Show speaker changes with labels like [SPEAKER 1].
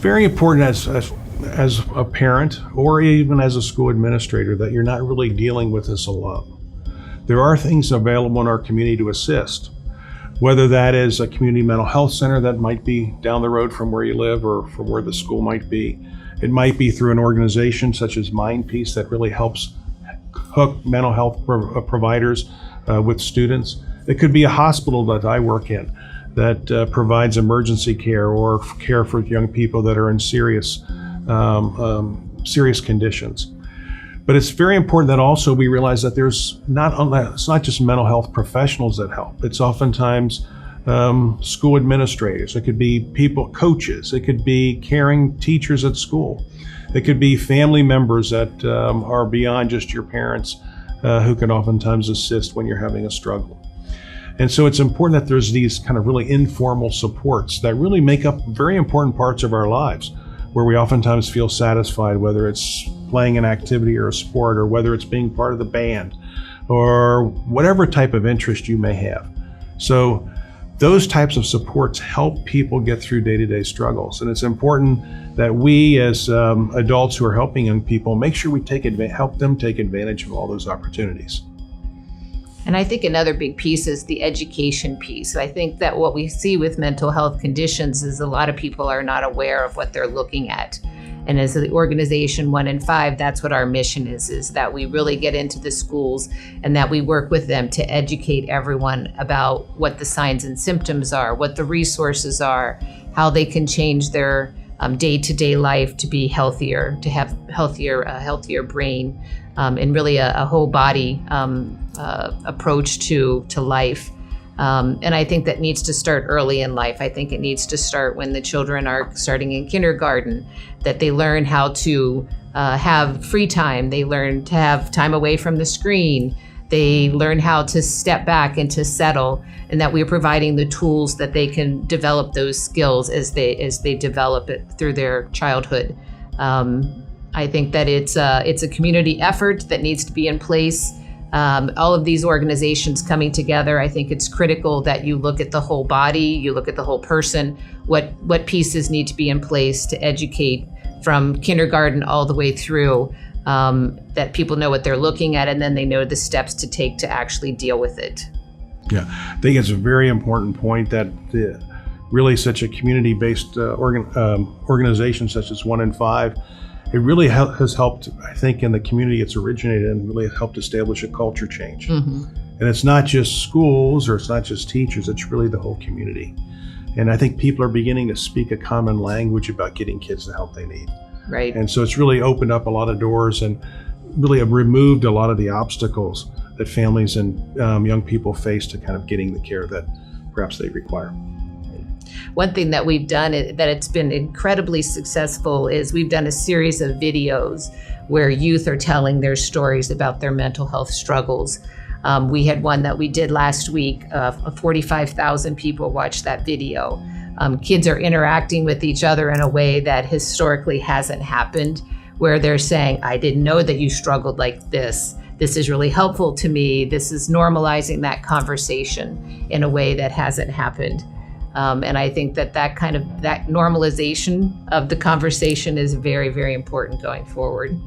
[SPEAKER 1] very important as a parent or even as a school administrator that you're not really dealing with this alone. There are things available in our community to assist, whether that is a community mental health center that might be down the road from where you live or from where the school might be. It might be through an organization such as Mindpeace that really helps hook mental health providers with students. It could be a hospital that I work in that provides emergency care or care for young people that are in serious conditions. But it's very important that also we realize that it's not just mental health professionals that help. It's oftentimes school administrators. It could be coaches. It could be caring teachers at school. It could be family members that are beyond just your parents who can oftentimes assist when you're having a struggle. And so it's important that there's these kind of really informal supports that really make up very important parts of our lives, where we oftentimes feel satisfied, whether it's playing an activity or a sport, or whether it's being part of the band, or whatever type of interest you may have. So those types of supports help people get through day-to-day struggles. And it's important that we as adults who are helping young people make sure we help them take advantage of all those opportunities.
[SPEAKER 2] And I think another big piece is the education piece. I think that what we see with mental health conditions is a lot of people are not aware of what they're looking at. And as the organization 1 in 5, that's what our mission is that we really get into the schools and that we work with them to educate everyone about what the signs and symptoms are, what the resources are, how they can change their day-to-day life to be healthier, to have a healthier brain, and really a whole body approach to life. And I think that needs to start early in life. I think it needs to start when the children are starting in kindergarten, that they learn how to have free time. They learn to have time away from the screen. They learn how to step back and to settle, and that we're providing the tools that they can develop those skills as they develop it through their childhood. I think that it's a community effort that needs to be in place. All of these organizations coming together, I think it's critical that you look at the whole body, you look at the whole person, what pieces need to be in place to educate from kindergarten all the way through, that people know what they're looking at, and then they know the steps to take to actually deal with it.
[SPEAKER 1] Yeah, I think it's a very important point that really such a community-based organization such as 1 in 5, it really has helped, I think, in the community it's originated in, really helped establish a culture change. Mm-hmm. And it's not just schools or it's not just teachers, it's really the whole community. And I think people are beginning to speak a common language about getting kids the help they need.
[SPEAKER 2] Right.
[SPEAKER 1] And so it's really opened up a lot of doors and really have removed a lot of the obstacles that families and young people face to kind of getting the care that perhaps they require.
[SPEAKER 2] One thing that we've done that it's been incredibly successful is we've done a series of videos where youth are telling their stories about their mental health struggles. We had one that we did last week. 45,000 people watched that video. Kids are interacting with each other in a way that historically hasn't happened, where they're saying, I didn't know that you struggled like this. This is really helpful to me. This is normalizing that conversation in a way that hasn't happened. And I think that normalization of the conversation is very, very important going forward.